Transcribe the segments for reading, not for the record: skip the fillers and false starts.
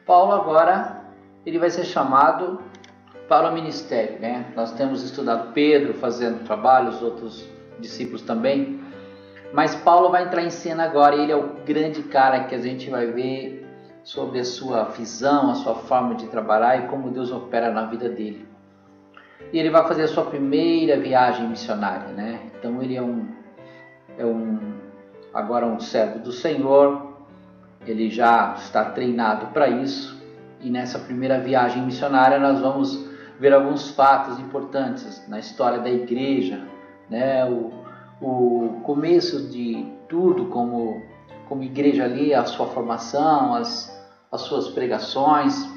Paulo agora ele vai ser chamado para o ministério, né? Nós temos estudado Pedro fazendo trabalho, os outros discípulos também, mas Paulo vai entrar em cena agora e ele é o grande cara que a gente vai ver sobre a sua visão, a sua forma de trabalhar e como Deus opera na vida dele. E ele vai fazer a sua primeira viagem missionária, né? Então ele agora um servo do Senhor, ele já está treinado para isso. E nessa primeira viagem missionária nós vamos ver alguns fatos importantes na história da igreja, né? O começo de tudo como igreja ali, a sua formação, as suas pregações,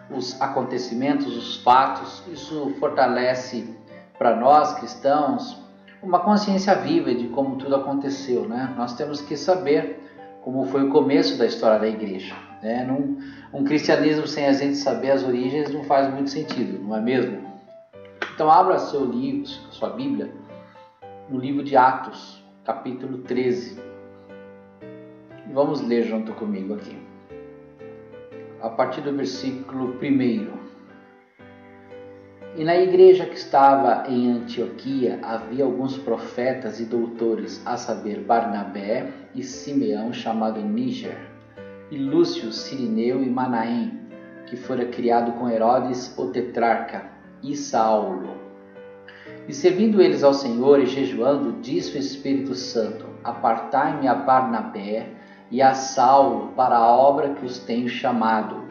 os acontecimentos, os fatos. Isso fortalece para nós cristãos uma consciência viva de como tudo aconteceu, né? Nós temos que saber como foi o começo da história da igreja, né? Um cristianismo sem a gente saber as origens não faz muito sentido, não é mesmo? Então abra seu livro, sua Bíblia, no livro de Atos, capítulo 13. E vamos ler junto comigo aqui, a partir do versículo 1. E na igreja que estava em Antioquia havia alguns profetas e doutores, a saber, Barnabé e Simeão, chamado Níger, e Lúcio, Cirineu e Manaém, que fora criado com Herodes o tetrarca, e Saulo. E servindo eles ao Senhor e jejuando, disse o Espírito Santo: Apartai-me a Barnabé e a Saulo para a obra que os tenho chamado.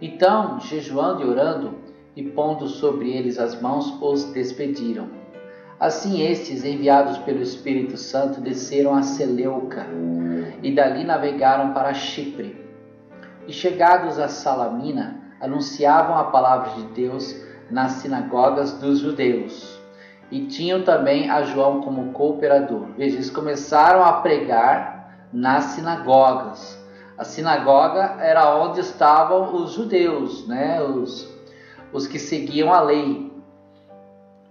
Então, jejuando e orando, e pondo sobre eles as mãos, os despediram. Assim estes, enviados pelo Espírito Santo, desceram a Seleuca, e dali navegaram para Chipre. E chegados a Salamina, anunciavam a palavra de Deus nas sinagogas dos judeus. E tinham também a João como cooperador. Veja, eles começaram a pregar nas sinagogas. A sinagoga era onde estavam os judeus, né? Os que seguiam a lei.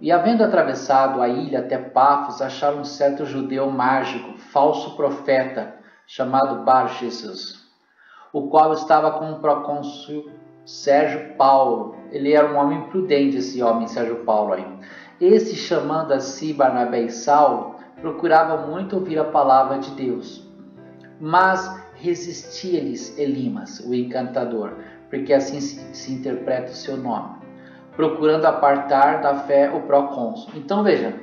E havendo atravessado a ilha até Pafos, acharam um certo judeu mágico, falso profeta, chamado Bar-Jesus, o qual estava com o procônsul Sérgio Paulo. Ele era um homem prudente, esse homem Sérgio Paulo aí. Esse, chamando a si Barnabé e Saulo, procurava muito ouvir a palavra de Deus. Mas resistia-lhes Elimas, o encantador, porque assim se interpreta o seu nome, procurando apartar da fé o procônsul. Então veja,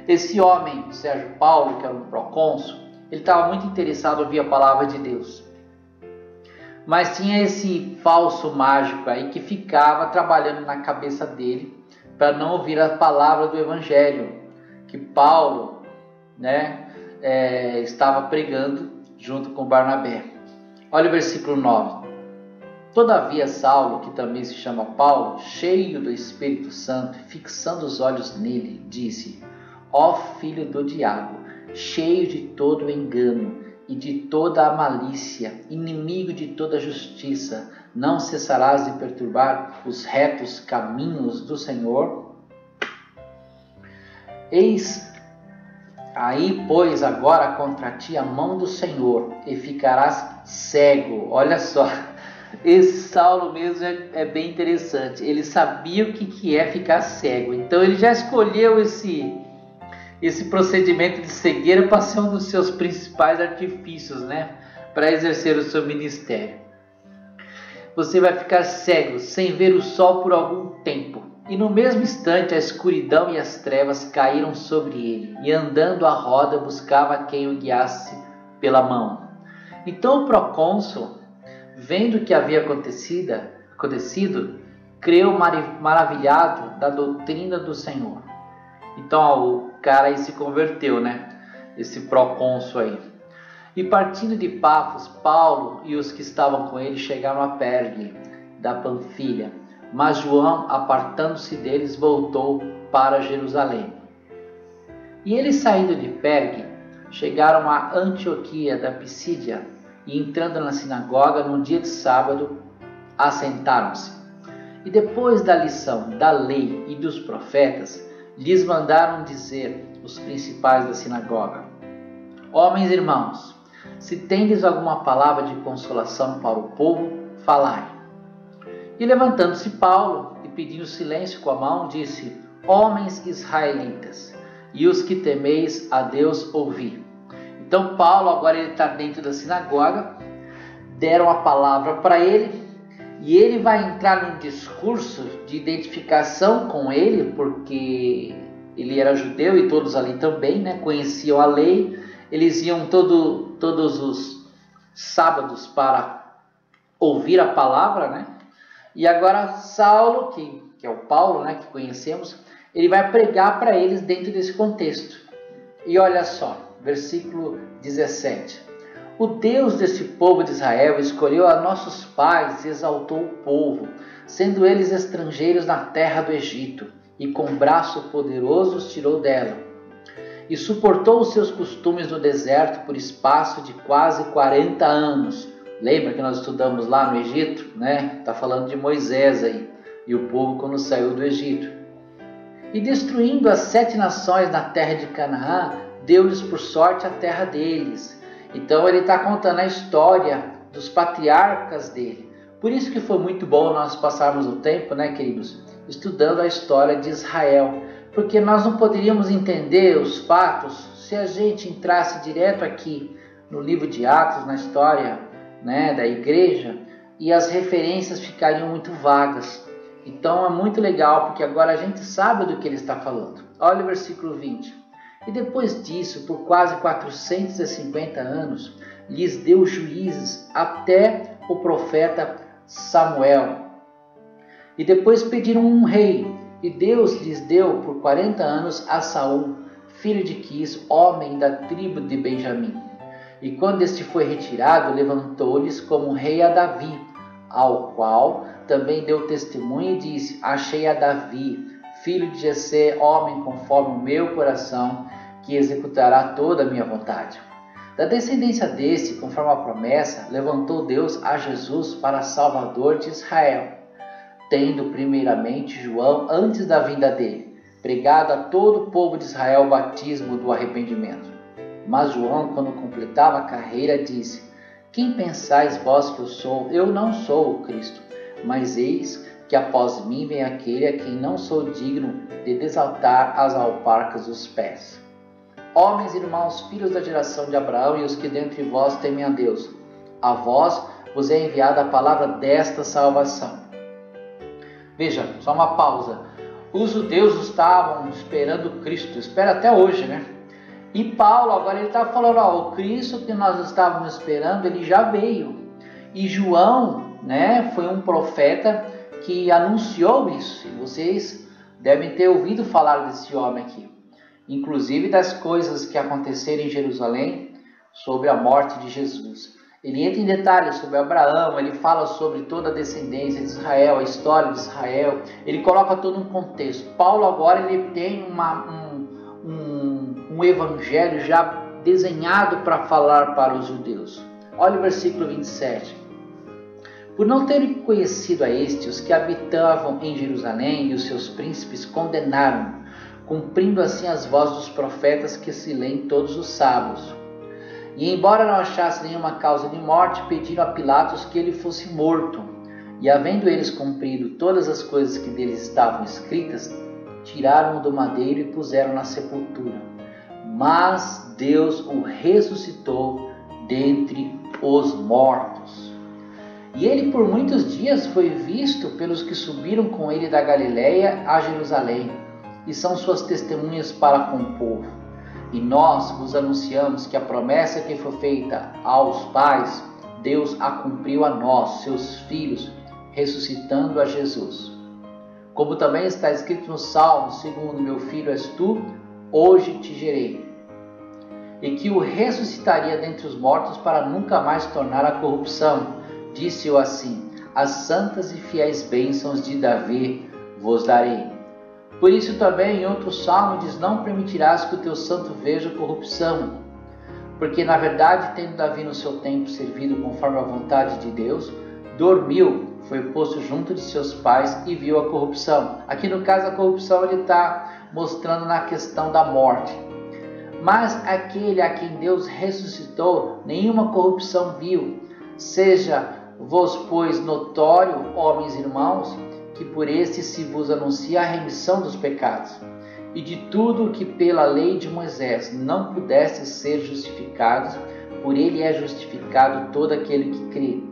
esse homem, Sérgio Paulo, que era um procônsul, ele estava muito interessado em ouvir a palavra de Deus. Mas tinha esse falso mágico aí que ficava trabalhando na cabeça dele para não ouvir a palavra do evangelho que Paulo, né, estava pregando junto com Barnabé. Olha o versículo 9. Todavia Saulo, que também se chama Paulo, cheio do Espírito Santo, fixando os olhos nele, disse: Ó filho do diabo, cheio de todo o engano e de toda a malícia, inimigo de toda a justiça, não cessarás de perturbar os retos caminhos do Senhor? Eis aí, pois, agora contra ti a mão do Senhor, e ficarás cego. Olha só, esse Saulo mesmo é bem interessante. Ele sabia o que é ficar cego. Então ele já escolheu esse procedimento de cegueira para ser um dos seus principais artifícios, né, para exercer o seu ministério. Você vai ficar cego, sem ver o sol por algum tempo. E no mesmo instante a escuridão e as trevas caíram sobre ele, e andando à roda buscava quem o guiasse pela mão. Então o procônsul, vendo o que havia acontecido, creu maravilhado da doutrina do Senhor. Então o cara aí se converteu, né? Esse procônsul aí. E partindo de Pafos, Paulo e os que estavam com ele chegaram a Pergue da Panfilha. Mas João, apartando-se deles, voltou para Jerusalém. E eles, saindo de Pergue, chegaram a Antioquia da Pisídia, e entrando na sinagoga no dia de sábado, assentaram-se. E depois da lição da lei e dos profetas, lhes mandaram dizer os principais da sinagoga: Homens irmãos, se tendes alguma palavra de consolação para o povo, falai. E levantando-se Paulo e pedindo silêncio com a mão, disse: Homens israelitas, e os que temeis a Deus, ouvi. Então Paulo agora ele está dentro da sinagoga, deram a palavra para ele, e ele vai entrar num discurso de identificação com ele, porque ele era judeu e todos ali também, né, conheciam a lei. Eles iam todos os sábados para ouvir a palavra, né? E agora Saulo, que é o Paulo, né, que conhecemos, ele vai pregar para eles dentro desse contexto. E olha só, versículo 17. O Deus desse povo de Israel escolheu a nossos pais e exaltou o povo, sendo eles estrangeiros na terra do Egito, e com braço poderoso os tirou dela. E suportou os seus costumes no deserto por espaço de quase 40 anos. Lembra que nós estudamos lá no Egito, né? Está falando de Moisés aí, e o povo quando saiu do Egito. E destruindo as 7 nações na terra de Canaã, deu-lhes por sorte a terra deles. Então ele está contando a história dos patriarcas dele. Por isso que foi muito bom nós passarmos o tempo, né, queridos, estudando a história de Israel. Porque nós não poderíamos entender os fatos se a gente entrasse direto aqui no livro de Atos, na história, né, da igreja, e as referências ficariam muito vagas. Então é muito legal, porque agora a gente sabe do que ele está falando. Olha o versículo 20. E depois disso, por quase 450 anos, lhes deu juízes até o profeta Samuel. E depois pediram um rei, e Deus lhes deu por 40 anos a Saul, filho de Quis, homem da tribo de Benjamim. E quando este foi retirado, levantou-lhes como rei a Davi, ao qual também deu testemunho e disse: Achei a Davi, filho de Jessé, homem conforme o meu coração, que executará toda a minha vontade. Da descendência deste, conforme a promessa, levantou Deus a Jesus para Salvador de Israel, tendo primeiramente João, antes da vinda dele, pregado a todo o povo de Israel o batismo do arrependimento. Mas João, quando completava a carreira, disse: Quem pensais vós que eu sou? Eu não sou o Cristo, mas eis que após mim vem aquele a quem não sou digno de desatar as alparcas dos pés. Homens e irmãos, filhos da geração de Abraão e os que dentre vós temem a Deus, a vós vos é enviada a palavra desta salvação. Veja, só uma pausa. Os judeus estavam esperando Cristo, espera até hoje, né? E Paulo agora ele está falando, o Cristo que nós estávamos esperando, ele já veio. E João, né, foi um profeta que anunciou isso. E vocês devem ter ouvido falar desse homem aqui. Inclusive das coisas que aconteceram em Jerusalém sobre a morte de Jesus. Ele entra em detalhes sobre Abraão, ele fala sobre toda a descendência de Israel, a história de Israel, ele coloca todo um contexto. Paulo agora ele tem um evangelho já desenhado para falar para os judeus. Olha o versículo 27. Por não terem conhecido a este, os que habitavam em Jerusalém e os seus príncipes condenaram, cumprindo assim as vozes dos profetas que se lêem todos os sábados. E embora não achasse nenhuma causa de morte, pediram a Pilatos que ele fosse morto. E havendo eles cumprido todas as coisas que deles estavam escritas, tiraram-o do madeiro e puseram na sepultura. Mas Deus o ressuscitou dentre os mortos. E ele por muitos dias foi visto pelos que subiram com ele da Galiléia a Jerusalém, e são suas testemunhas para com o povo. E nós vos anunciamos que a promessa que foi feita aos pais, Deus a cumpriu a nós, seus filhos, ressuscitando a Jesus. Como também está escrito no Salmo, segundo meu filho és tu, hoje te gerei. E que o ressuscitaria dentre os mortos para nunca mais tornar a corrupção. Disse-o assim: as santas e fiéis bênçãos de Davi vos darei. Por isso também em outro salmo diz: não permitirás que o teu santo veja corrupção. Porque na verdade, tendo Davi no seu tempo servido conforme a vontade de Deus, dormiu, foi posto junto de seus pais e viu a corrupção. Aqui no caso a corrupção ele está mostrando na questão da morte. Mas aquele a quem Deus ressuscitou, nenhuma corrupção viu, seja Vos, pois, notório, homens irmãos, que por este se vos anuncia a remissão dos pecados, e de tudo o que pela lei de Moisés não pudesse ser justificados, por ele é justificado todo aquele que crê.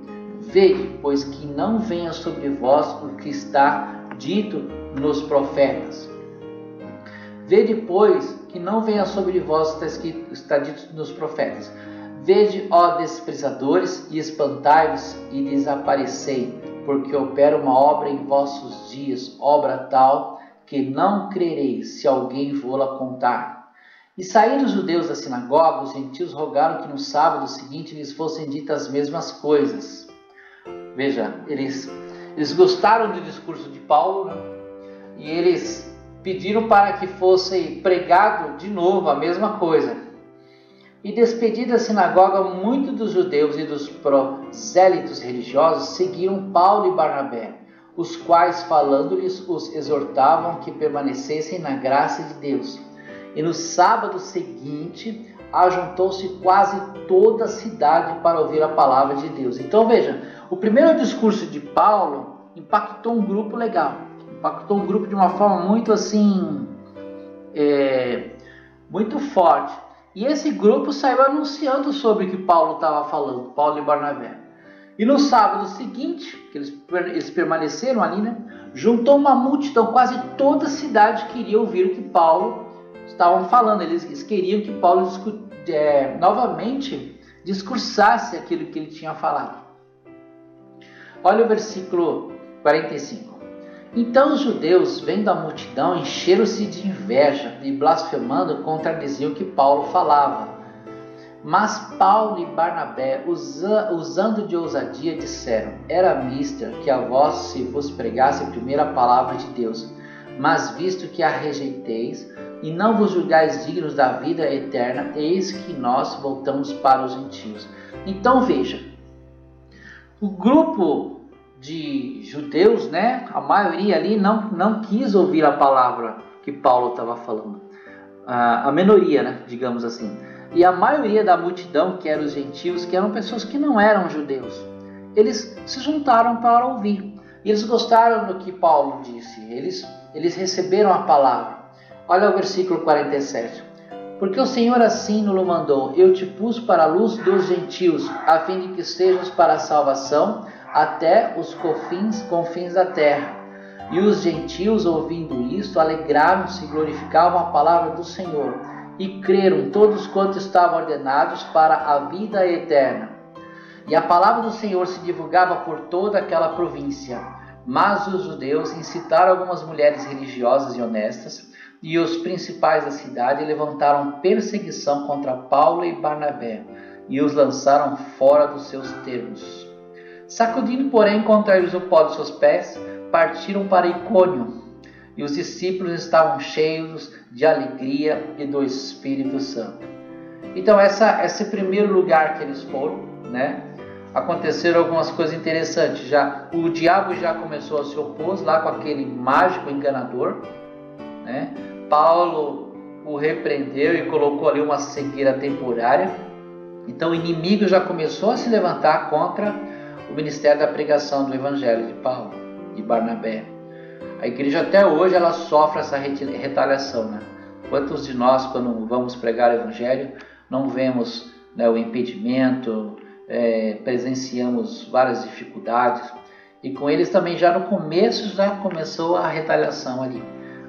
Vede, pois, que não venha sobre vós o que está dito nos profetas. Vede, pois, que não venha sobre vós o que está dito nos profetas. Vede, ó desprezadores, e espantai-vos e desaparecei, porque opera uma obra em vossos dias, obra tal que não crereis, se alguém vô-la contar. E saíram os judeus da sinagoga, os gentios rogaram que no sábado seguinte lhes fossem ditas as mesmas coisas. Veja, eles gostaram do discurso de Paulo, né? E eles pediram para que fosse pregado de novo a mesma coisa. E despedida a sinagoga, muitos dos judeus e dos prosélitos religiosos seguiram Paulo e Barnabé, os quais, falando-lhes, os exortavam que permanecessem na graça de Deus. E no sábado seguinte, ajuntou-se quase toda a cidade para ouvir a palavra de Deus. Então veja, o primeiro discurso de Paulo impactou um grupo legal, impactou um grupo de uma forma muito assim, muito forte. E esse grupo saiu anunciando sobre o que Paulo estava falando, Paulo e Barnabé. E no sábado seguinte, que eles permaneceram ali, né, juntou uma multidão, quase toda a cidade queria ouvir o que Paulo estavam falando. Eles queriam que Paulo novamente discursasse aquilo que ele tinha falado. Olha o versículo 45. Então os judeus, vendo a multidão, encheram-se de inveja e, blasfemando, contradiziam o que Paulo falava. Mas Paulo e Barnabé, usando de ousadia, disseram: era mister que a vós se vos pregasse a primeira palavra de Deus, mas visto que a rejeiteis e não vos julgais dignos da vida eterna, eis que nós voltamos para os gentios. Então veja, o grupo de judeus, né, a maioria ali não quis ouvir a palavra que Paulo estava falando. A minoria, né, digamos assim. E a maioria da multidão, que eram os gentios, que eram pessoas que não eram judeus, eles se juntaram para ouvir. E eles gostaram do que Paulo disse. Eles receberam a palavra. Olha o versículo 47. Porque o Senhor assim nos mandou: eu te pus para a luz dos gentios, a fim de que sejas para a salvação até os confins da terra. E os gentios, ouvindo isto, alegraram-se e glorificavam a palavra do Senhor, e creram todos quantos estavam ordenados para a vida eterna. E a palavra do Senhor se divulgava por toda aquela província. Mas os judeus incitaram algumas mulheres religiosas e honestas, e os principais da cidade levantaram perseguição contra Paulo e Barnabé, e os lançaram fora dos seus termos. Sacudindo, porém, contra eles o pó de seus pés, partiram para Icônio, e os discípulos estavam cheios de alegria e do Espírito Santo. Então, esse primeiro lugar que eles foram, né, aconteceram algumas coisas interessantes. O diabo já começou a se opor lá com aquele mágico enganador, né? Paulo o repreendeu e colocou ali uma cegueira temporária. Então o inimigo já começou a se levantar contra o ministério da pregação do Evangelho de Paulo e Barnabé. A igreja até hoje ela sofre essa retaliação, né? Quantos de nós, quando vamos pregar o Evangelho, não vemos, né, o impedimento, presenciamos várias dificuldades, e com eles também já no começo já começou a retaliação ali.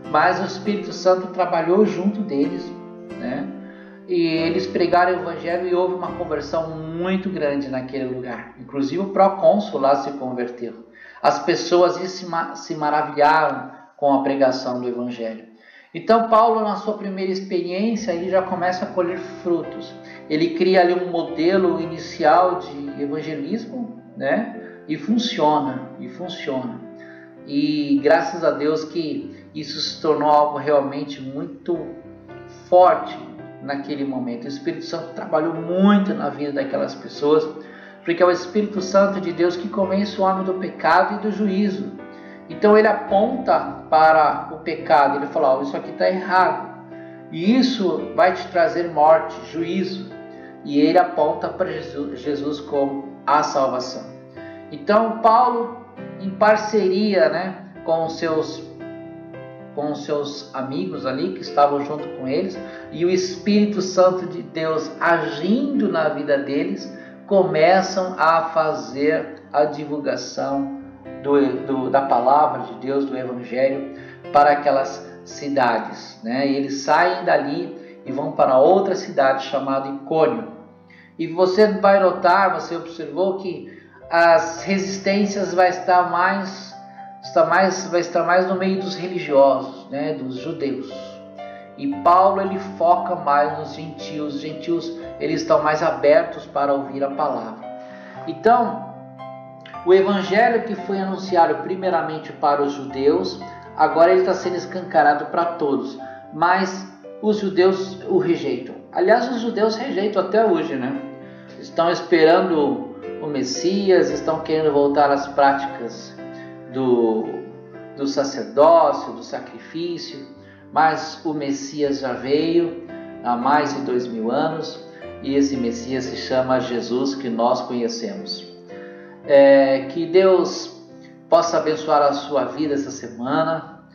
Mas o Espírito Santo trabalhou junto deles, né? E eles pregaram o Evangelho e houve uma conversão muito grande naquele lugar. Inclusive o procônsul lá se converteu. As pessoas se maravilharam com a pregação do Evangelho. Então Paulo, na sua primeira experiência, ele já começa a colher frutos. Ele cria ali um modelo inicial de evangelismo, né? E funciona. E graças a Deus que isso se tornou algo realmente muito forte naquele momento. O Espírito Santo trabalhou muito na vida daquelas pessoas, porque é o Espírito Santo de Deus que convence o homem do pecado e do juízo. Então ele aponta para o pecado, ele fala: isso aqui está errado, e isso vai te trazer morte, juízo. E ele aponta para Jesus como a salvação. Então Paulo, em parceria, né, com os seus amigos ali que estavam junto com eles, e o Espírito Santo de Deus agindo na vida deles, começam a fazer a divulgação da palavra de Deus, do Evangelho, para aquelas cidades, né? E eles saem dali e vão para outra cidade chamada Icônio. E você vai notar, você observou que as resistências vai estar mais no meio dos religiosos, né? Dos judeus. E Paulo ele foca mais nos gentios. Os gentios eles estão mais abertos para ouvir a palavra. Então, o evangelho que foi anunciado primeiramente para os judeus, agora ele está sendo escancarado para todos. Mas os judeus o rejeitam. Aliás, os judeus rejeitam até hoje, né? Estão esperando o Messias, estão querendo voltar às práticas do sacerdócio, do sacrifício. Mas o Messias já veio há mais de 2000 anos e esse Messias se chama Jesus, que nós conhecemos. Que Deus possa abençoar a sua vida essa semana,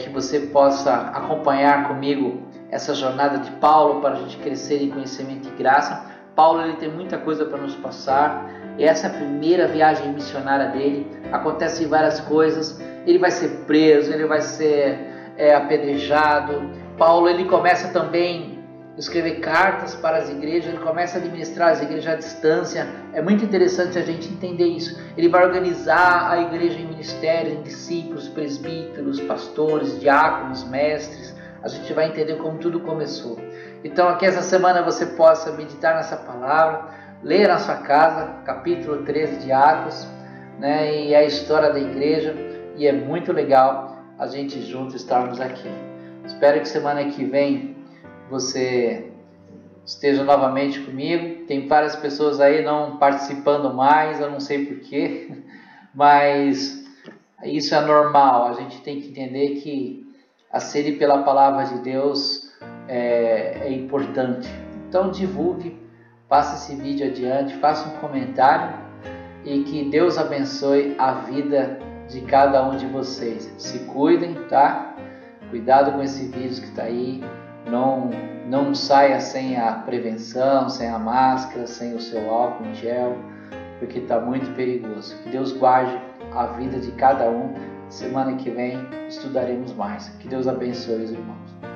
que você possa acompanhar comigo essa jornada de Paulo para a gente crescer em conhecimento e graça. Paulo ele tem muita coisa para nos passar. Essa é a primeira viagem missionária dele. Acontecem várias coisas. Ele vai ser preso, ele vai ser apedrejado. Paulo ele começa também a escrever cartas para as igrejas, ele começa a administrar as igrejas à distância. É muito interessante a gente entender isso. Ele vai organizar a igreja em ministérios, em discípulos, presbíteros, pastores, diáconos, mestres. A gente vai entender como tudo começou. Então aqui essa semana você possa meditar nessa palavra, ler na sua casa, capítulo 13 de Atos, né, e a história da igreja, e é muito legal a gente juntos estarmos aqui. Espero que semana que vem você esteja novamente comigo. Tem várias pessoas aí não participando mais, eu não sei porquê, mas isso é normal. A gente tem que entender que a sede pela palavra de Deus é importante. Então divulgue, passe esse vídeo adiante, faça um comentário e que Deus abençoe a vida de cada um de vocês. Se cuidem, tá? Cuidado com esse vírus que está aí. Não saia sem a prevenção, sem a máscara, sem o seu álcool em gel, porque está muito perigoso. Que Deus guarde a vida de cada um. Semana que vem estudaremos mais. Que Deus abençoe os irmãos.